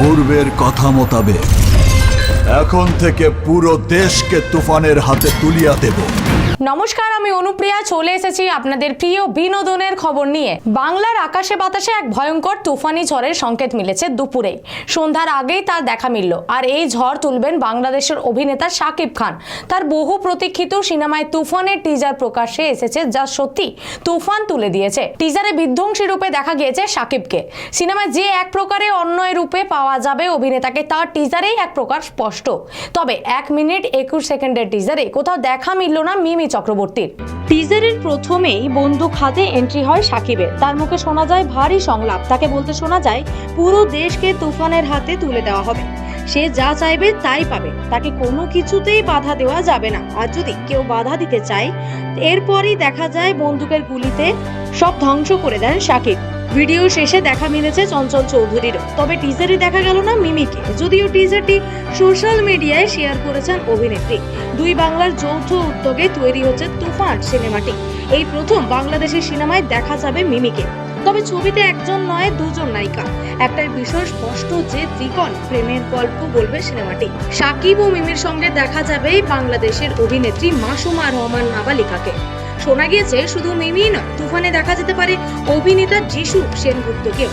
পূর্বের কথা মোতাবেক এখন থেকে পুরো দেশকে তুফানের হাতে তুলিয়া দেব। নমস্কার, আমি অনুপ্রিয়া চলে এসেছি আপনাদের প্রিয় বিনোদনের খবর নিয়ে। বাংলার আকাশে বাতাসে এক ভয়ঙ্কর তুফানি ঝড়ের সংকেত মিলেছে দুপুরে। সন্ধ্যার আগেই তার দেখা মিলল। আর এই ঝড় তুলবেন বাংলাদেশের অভিনেতা শাকিব খান। তার বহু প্রতীক্ষিত সিনেমায় তুফানের টিজার প্রকাশ্যে এসেছে, যা সত্যি তুফান তুলে দিয়েছে। টিজারে বিধ্বংসী রূপে দেখা গিয়েছে শাকিবকে। সিনেমায় যে এক প্রকারে অন্যয় রূপে পাওয়া যাবে অভিনেতাকে, তার টিজারেই এক প্রকার স্পষ্ট। তবে 1 মিনিট 21 সেকেন্ডের টিজারে কোথাও দেখা মিলল না মিমি চক্রবর্তীর। টিজারের প্রথমেই বন্দুক হাতে এন্ট্রি হয় শাকিবের। তার মুখে শোনা যায় ভারী সংলাপ। তাকে বলতে শোনা যায় পুরো দেশকে তুফানের হাতে তুলে দেওয়া হবে। সে যা চাইবে তাই পাবে, তাকে কোনো কিছুতেই বাধা দেওয়া যাবে না। আর যদি কেউ বাধা দিতে চায়, এরপরই দেখা যায় বন্দুকের গুলিতে সব ধ্বংস করে দেন শাকিব। ভিডিও শেষে দেখা মিলেছে চঞ্চল চৌধুরীরও। তবে টিজারে দেখা গেল না মিমিকে, যদিও টিজারটি সোশ্যাল মিডিয়ায় শেয়ার করেছেন অভিনেত্রী। দুই বাংলার যৌথ উদ্যোগে তৈরি হচ্ছে তুফান সিনেমাটি। এই প্রথম বাংলাদেশের সিনেমায় দেখা যাবে মিমিকে। তবে ছবিতে একজন নয়, দুজন নায়িকা। একটাই বিষয় স্পষ্ট যে ত্রিকোণ প্রেমের গল্প বলবে সিনেমাটি। শাকিব ও মিমির সঙ্গে দেখা যাবে বাংলাদেশের অভিনেত্রী মাসুমা রহমান নাবালিকাকে। শোনা গিয়েছে শুধু মিমি নয়, তুফানে দেখা যেতে পারে অভিনেতা যিশু সেনগুপ্তকেও।